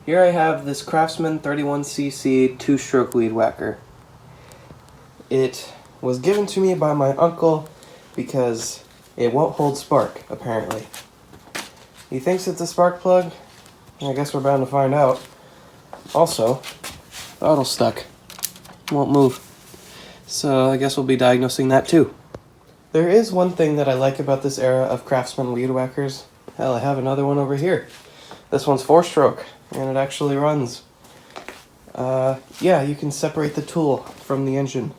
Here I have this Craftsman 31cc two-stroke weed whacker. It was given to me by my uncle because it won't hold spark, apparently. He thinks it's a spark plug, and I guess we're bound to find out. Also, throttle's stuck. Won't move. So I guess we'll be diagnosing that too. There is one thing that I like about this era of Craftsman weed whackers. Hell, I have another one over here. This one's 4-stroke, and it actually runs. Yeah, you can separate the tool from the engine.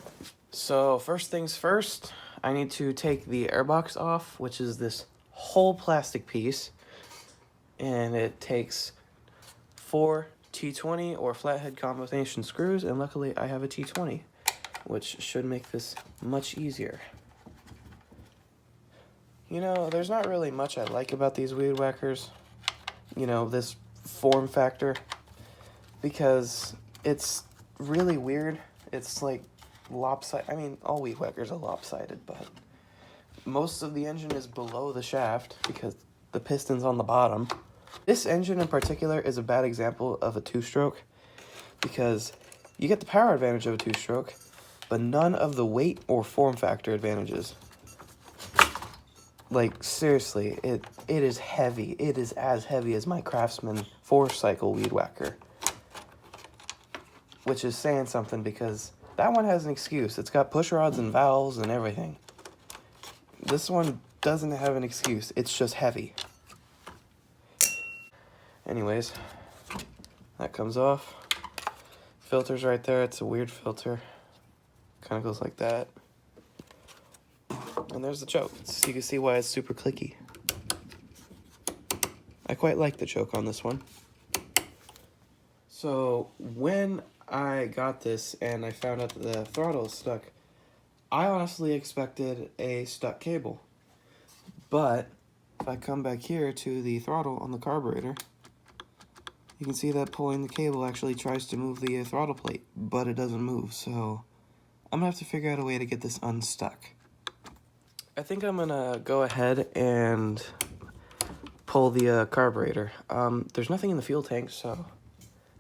So first things first, I need to take the airbox off, which is this whole plastic piece, and it takes 4 T20 or flathead combination screws, and luckily I have a T20, which should make this much easier. You know, there's not really much I like about these weed whackers, you know, this form factor, because it's really weird. It's like lopsided. I mean, all weed whackers are lopsided, but most of the engine is below the shaft because the piston's on the bottom. This engine in particular is a bad example of a two-stroke because you get the power advantage of a two-stroke, but none of the weight or form factor advantages. Like, seriously, it is heavy. It is as heavy as my Craftsman 4-cycle weed whacker. Which is saying something because that one has an excuse. It's got push rods and valves and everything. This one doesn't have an excuse. It's just heavy. Anyways, that comes off. Filter's right there. It's a weird filter. Kind of goes like that. And there's the choke. So you can see why it's super clicky. I quite like the choke on this one. So when I got this and I found out that the throttle is stuck, I honestly expected a stuck cable. But if I come back here to the throttle on the carburetor, you can see that pulling the cable actually tries to move the throttle plate, but it doesn't move. So I'm gonna have to figure out a way to get this unstuck. I think I'm gonna go ahead and pull the carburetor. There's nothing in the fuel tank, so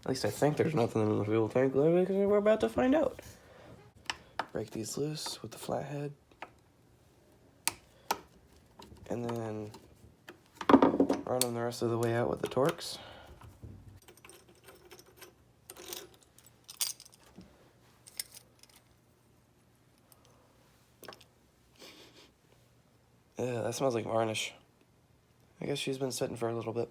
at least I think there's nothing in the fuel tank. We're about to find out. Break these loose with the flathead, and then run them the rest of the way out with the Torx. Yeah, that smells like varnish. I guess she's been sitting for a little bit.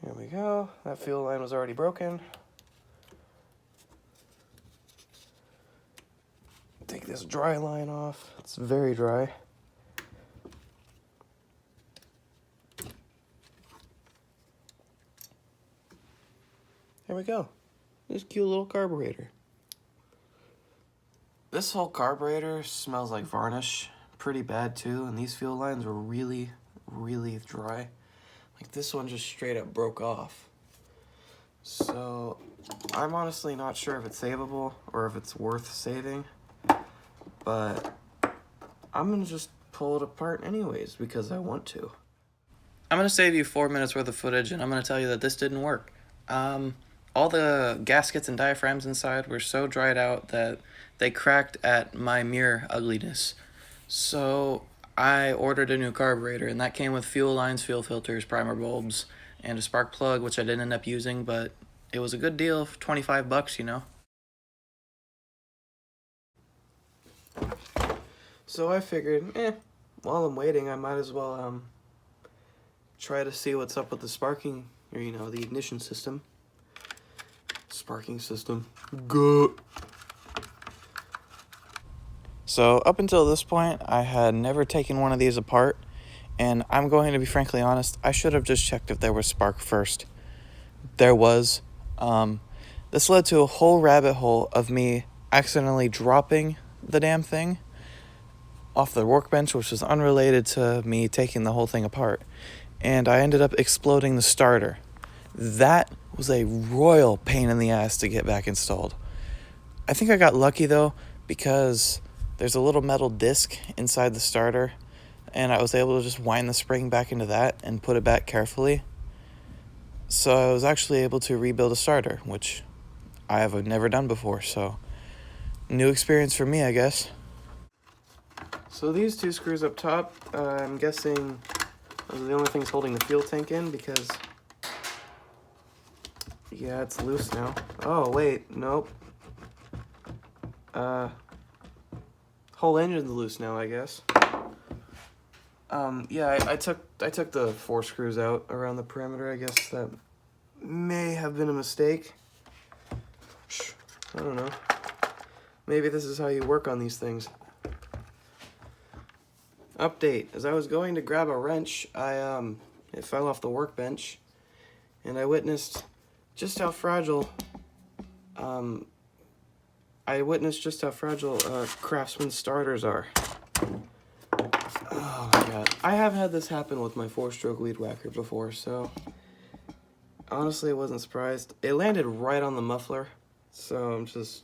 Here we go. That fuel line was already broken. Take this dry line off. It's very dry. There we go. This cute little carburetor. This whole carburetor smells like varnish. Pretty bad too, and these fuel lines were really, really dry. Like this one just straight up broke off. So I'm honestly not sure if it's savable or if it's worth saving, but I'm gonna just pull it apart anyways because I want to. I'm gonna save you 4 minutes worth of footage, and I'm gonna tell you that this didn't work. All the gaskets and diaphragms inside were so dried out that they cracked at my mere ugliness. So I ordered a new carburetor, and that came with fuel lines, fuel filters, primer bulbs, and a spark plug, which I didn't end up using, but it was a good deal for 25 bucks, you know. So I figured, while I'm waiting, I might as well try to see what's up with the sparking, or you know, the ignition system. Sparking system. Go. So up until this point, I had never taken one of these apart, and I'm going to be frankly honest, I should have just checked if there was spark first. There was. This led to a whole rabbit hole of me accidentally dropping the damn thing off the workbench, which was unrelated to me taking the whole thing apart, and I ended up exploding the starter. That was a royal pain in the ass to get back installed. I think I got lucky though, because there's a little metal disc inside the starter, and I was able to just wind the spring back into that and put it back carefully. So I was actually able to rebuild a starter, which I have never done before, so new experience for me, I guess. So these two screws up top, I'm guessing those are the only things holding the fuel tank in, because yeah, it's loose now. Oh wait, nope. Whole engine's loose now, I guess. Yeah, I took the 4 screws out around the perimeter. I guess that may have been a mistake. I don't know. Maybe this is how you work on these things. Update: as I was going to grab a wrench, it fell off the workbench, and I witnessed just how fragile Craftsman starters are. Oh my god. I have had this happen with my 4-stroke weed whacker before, so honestly I wasn't surprised. It landed right on the muffler, so I'm just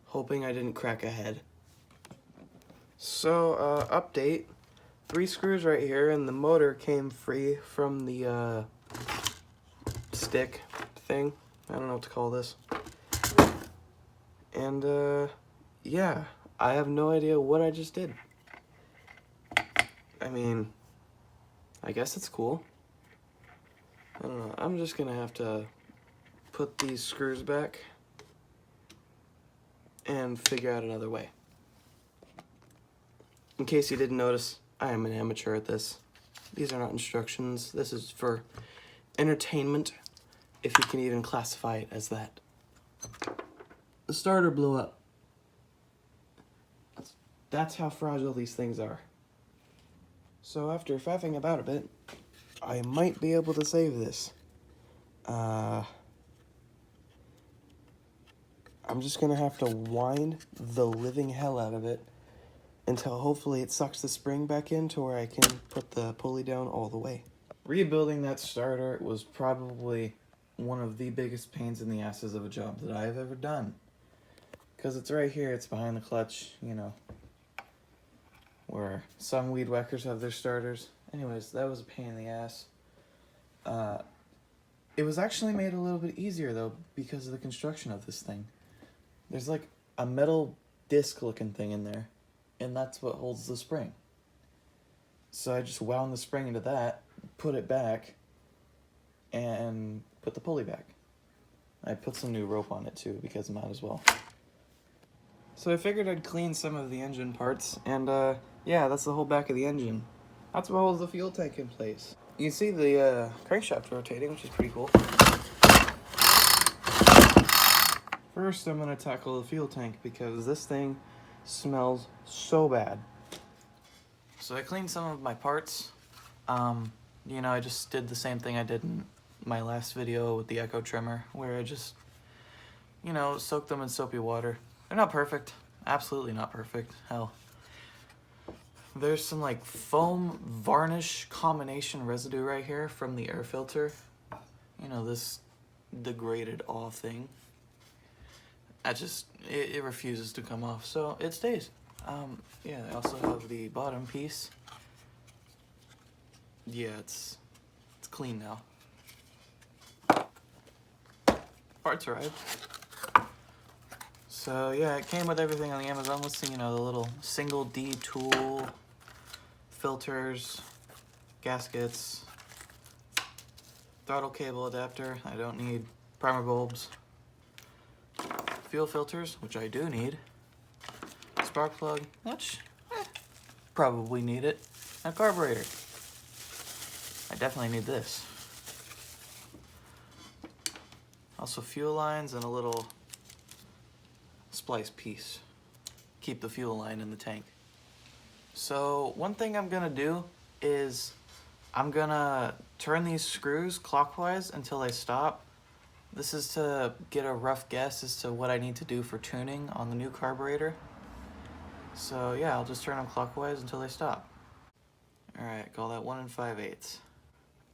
hoping I didn't crack a head. So, update. 3 screws right here, and the motor came free from the stick thing. I don't know what to call this. And, yeah, I have no idea what I just did. I mean, I guess it's cool. I don't know. I'm just gonna have to put these screws back and figure out another way. In case you didn't notice, I am an amateur at this. These are not instructions. This is for entertainment, if you can even classify it as that. The starter blew up. That's how fragile these things are. So after faffing about a bit, I might be able to save this. I'm just gonna have to wind the living hell out of it until hopefully it sucks the spring back in to where I can put the pulley down all the way. Rebuilding that starter was probably one of the biggest pains in the asses of a job that I've ever done. Because it's right here, it's behind the clutch, you know, where some weed whackers have their starters. Anyways, that was a pain in the ass. It was actually made a little bit easier though because of the construction of this thing. There's like a metal disc looking thing in there, and that's what holds the spring. So I just wound the spring into that, put it back, and put the pulley back. I put some new rope on it too because I might as well. So I figured I'd clean some of the engine parts, and yeah, that's the whole back of the engine. That's what holds the fuel tank in place. You can see the crankshaft rotating, which is pretty cool. First, I'm going to tackle the fuel tank because this thing smells so bad. So I cleaned some of my parts. You know, I just did the same thing I did in my last video with the Echo trimmer, where I just, you know, soaked them in soapy water. They're not perfect. Absolutely not perfect. Hell. There's some like foam varnish combination residue right here from the air filter. You know, this degraded off thing. It refuses to come off, so it stays. Yeah, I also have the bottom piece. Yeah, it's clean now. Parts arrived. So yeah, it came with everything on the Amazon listing, you know, the little single D tool, filters, gaskets, throttle cable adapter, I don't need, primer bulbs, fuel filters, which I do need, spark plug, which, probably need it, and a carburetor. I definitely need this. Also fuel lines and a little splice piece. Keep the fuel line in the tank. So one thing I'm gonna do is I'm gonna turn these screws clockwise until they stop. This is to get a rough guess as to what I need to do for tuning on the new carburetor. So yeah, I'll just turn them clockwise until they stop. Alright, call that 1 5/8.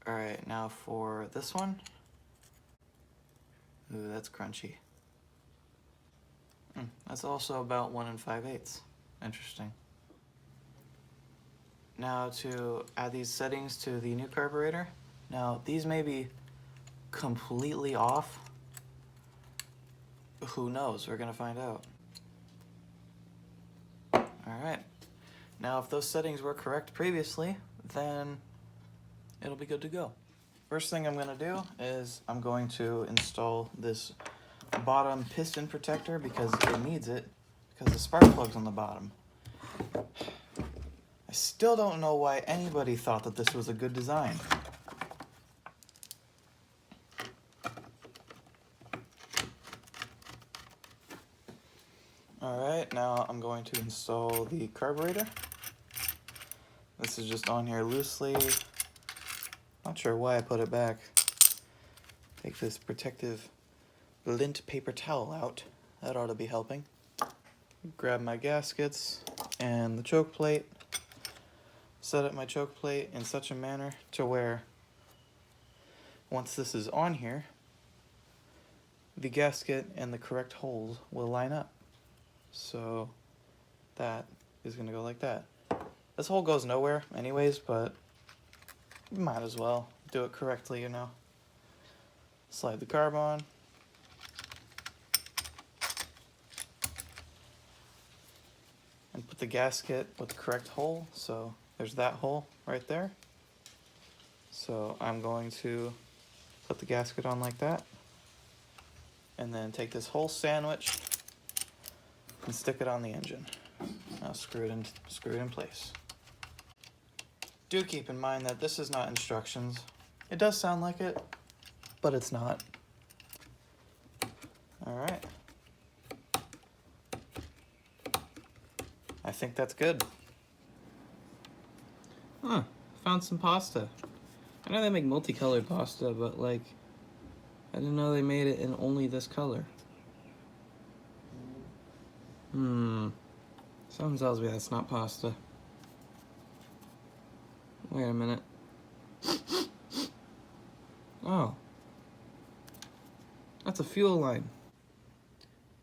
Alright, now for this one. Ooh, that's crunchy. That's also about 1 5/8. Interesting. Now to add these settings to the new carburetor. Now these may be completely off. Who knows? We're gonna find out. Alright. Now if those settings were correct previously, then it'll be good to go. First thing I'm gonna do is I'm going to install this bottom piston protector because it needs it, because the spark plug's on the bottom. I still don't know why anybody thought that this was a good design. Alright, now I'm going to install the carburetor. This is just on here loosely. Not sure why I put it back. Take this protective lint paper towel out. That ought to be helping. Grab my gaskets and the choke plate. Set up my choke plate in such a manner to where once this is on here, the gasket and the correct holes will line up. So that is going to go like that. This hole goes nowhere anyways, but might as well do it correctly, you know. Slide the carb on. And put the gasket with the correct hole. So there's that hole right there. So I'm going to put the gasket on like that. And then take this whole sandwich and stick it on the engine. Now screw it in place. Do keep in mind that this is not instructions. It does sound like it, but it's not. Alright. I think that's good. Huh, found some pasta. I know they make multicolored pasta, but like, I didn't know they made it in only this color. Something tells me that's not pasta. Wait a minute. Oh. That's a fuel line.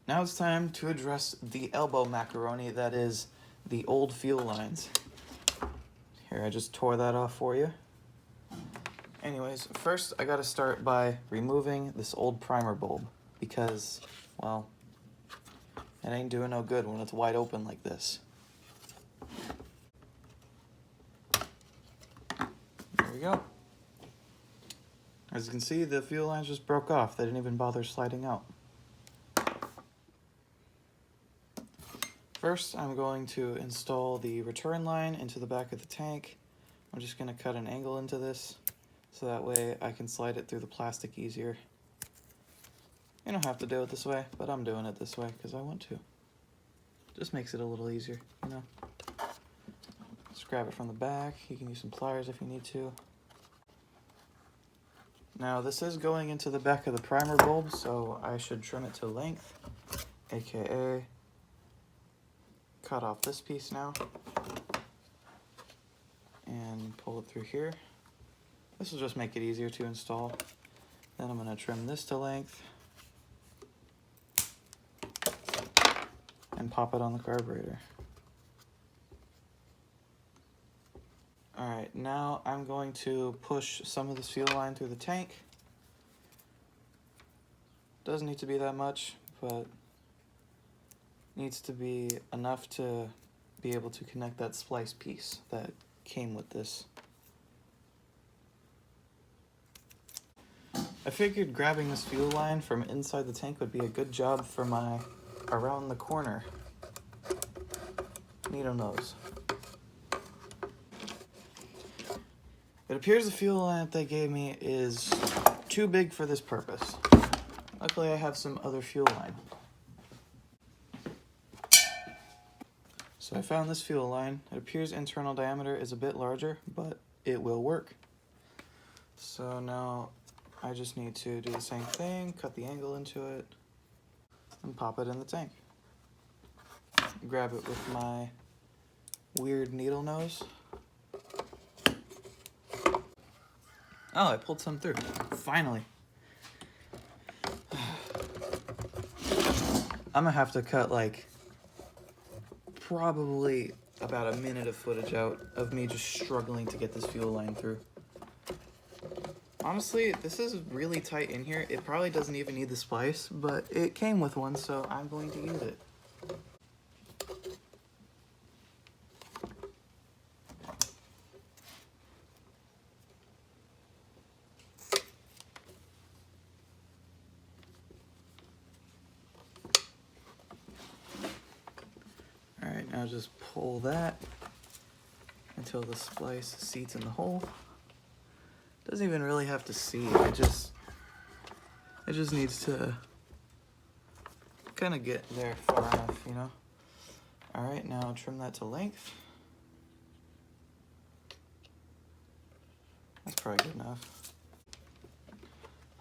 Now it's time to address the elbow macaroni that is the old fuel lines. Here, I just tore that off for you. Anyways, first I gotta start by removing this old primer bulb because, well, it ain't doing no good when it's wide open like this. There we go. As you can see, the fuel lines just broke off. They didn't even bother sliding out. First, I'm going to install the return line into the back of the tank. I'm just going to cut an angle into this so that way I can slide it through the plastic easier. You don't have to do it this way, but I'm doing it this way because I want to. Just makes it a little easier, you know. Just grab it from the back. You can use some pliers if you need to. Now this is going into the back of the primer bulb, so I should trim it to length, aka cut off this piece now and pull it through here. This will just make it easier to install. Then I'm going to trim this to length and pop it on the carburetor. Alright, now I'm going to push some of this fuel line through the tank. Doesn't need to be that much, but needs to be enough to be able to connect that splice piece that came with this. I figured grabbing this fuel line from inside the tank would be a good job for my around the corner needle nose. It appears the fuel line that they gave me is too big for this purpose. Luckily I have some other fuel line. So I found this fuel line. It appears internal diameter is a bit larger, but it will work. So now I just need to do the same thing, cut the angle into it, and pop it in the tank. Grab it with my weird needle nose. Oh, I pulled some through. Finally. I'm gonna have to cut like probably about a minute of footage out of me just struggling to get this fuel line through. Honestly, this is really tight in here. It probably doesn't even need the splice, but it came with one, so I'm going to use it. Alright, now just pull that until the splice seats in the hole. Doesn't even really have to seat, it just needs to kind of get there far enough, you know? Alright, now trim that to length. That's probably good enough.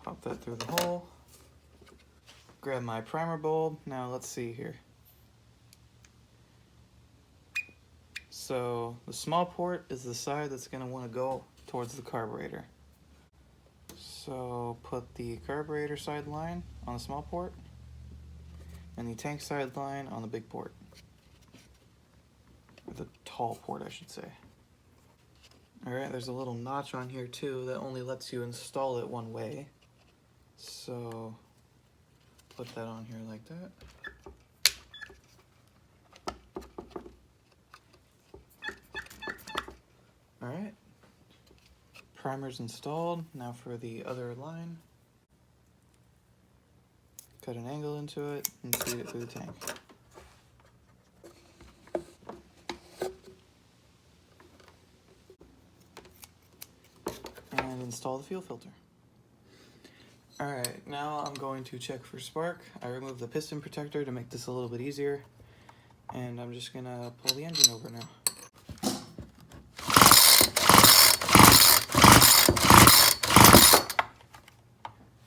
Pop that through the hole. Grab my primer bulb. Now let's see here. So the small port is the side that's going to want to go towards the carburetor. So put the carburetor side line on the small port and the tank side line on the big port. Or the tall port, I should say. Alright, there's a little notch on here too that only lets you install it one way. So put that on here like that. Alright, primer's installed. Now for the other line. Cut an angle into it and feed it through the tank. And install the fuel filter. Alright, now I'm going to check for spark. I removed the piston protector to make this a little bit easier. And I'm just gonna pull the engine over now.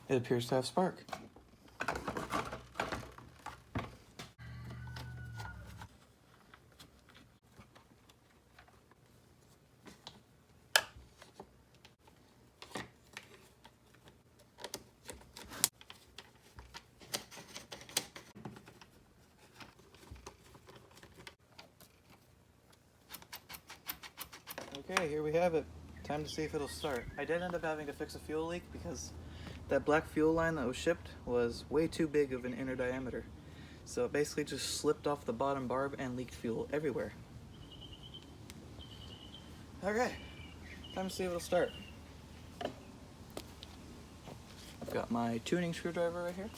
It appears to have spark. Okay, here we have it. Time to see if it'll start. I did end up having to fix a fuel leak because that black fuel line that was shipped was way too big of an inner diameter. So it basically just slipped off the bottom barb and leaked fuel everywhere. Okay, time to see if it'll start. I've got my tuning screwdriver right here.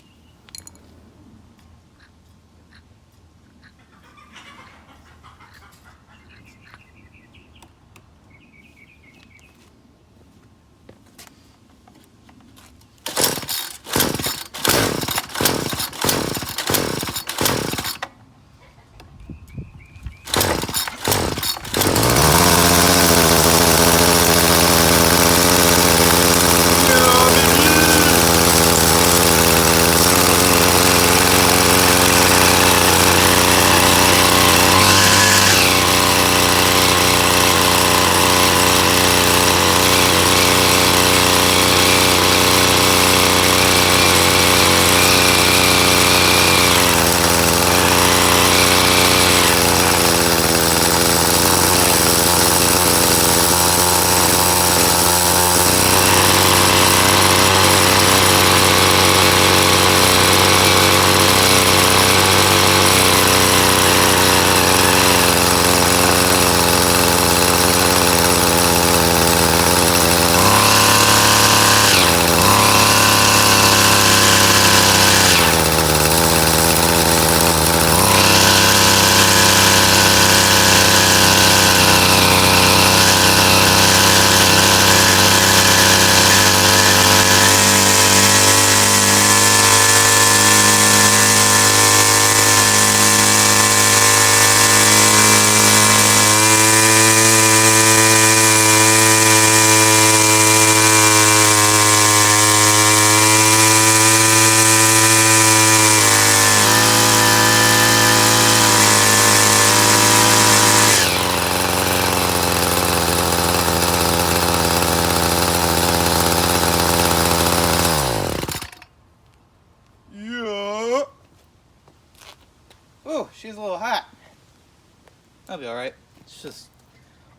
be alright. It's just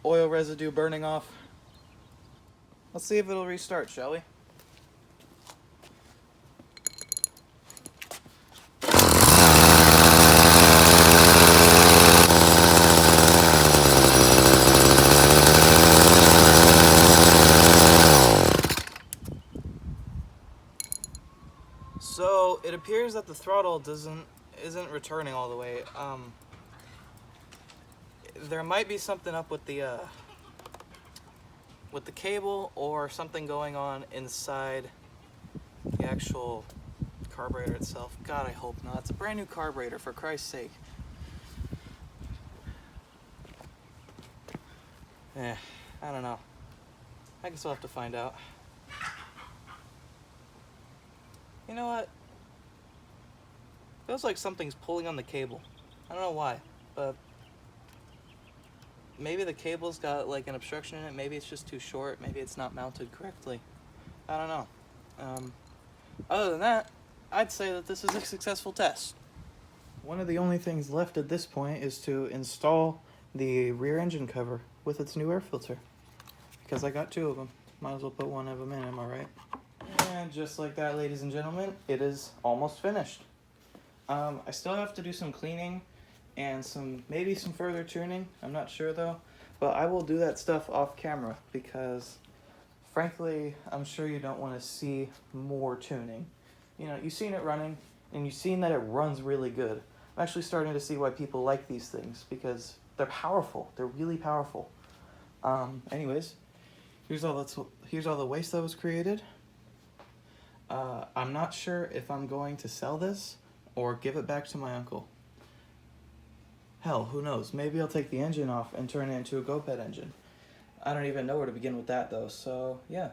oil residue burning off. Let's see if it'll restart, shall we? So it appears that the throttle isn't returning all the way. There might be something up with the cable, or something going on inside the actual carburetor itself. God, I hope not. It's a brand new carburetor, for Christ's sake. I don't know. I guess we'll have to find out. You know what? Feels like something's pulling on the cable. I don't know why, but maybe the cable's got like an obstruction in it. Maybe it's just too short. Maybe it's not mounted correctly. I don't know. Other than that, I'd say that this is a successful test. One of the only things left at this point is to install the rear engine cover with its new air filter, because I got 2 of them. Might as well put one of them in, am I right? And just like that, ladies and gentlemen, it is almost finished. I still have to do some cleaning and maybe some further tuning. I'm not sure though, but I will do that stuff off camera, because frankly, I'm sure you don't want to see more tuning. You know, you've seen it running, and you've seen that it runs really good. I'm actually starting to see why people like these things, because they're powerful. They're really powerful. Anyways, here's all the waste that was created. I'm not sure if I'm going to sell this or give it back to my uncle. Hell, who knows? Maybe I'll take the engine off and turn it into a GoPet engine. I don't even know where to begin with that though, so yeah.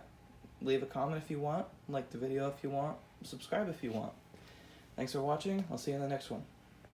Leave a comment if you want, like the video if you want, subscribe if you want. Thanks for watching, I'll see you in the next one.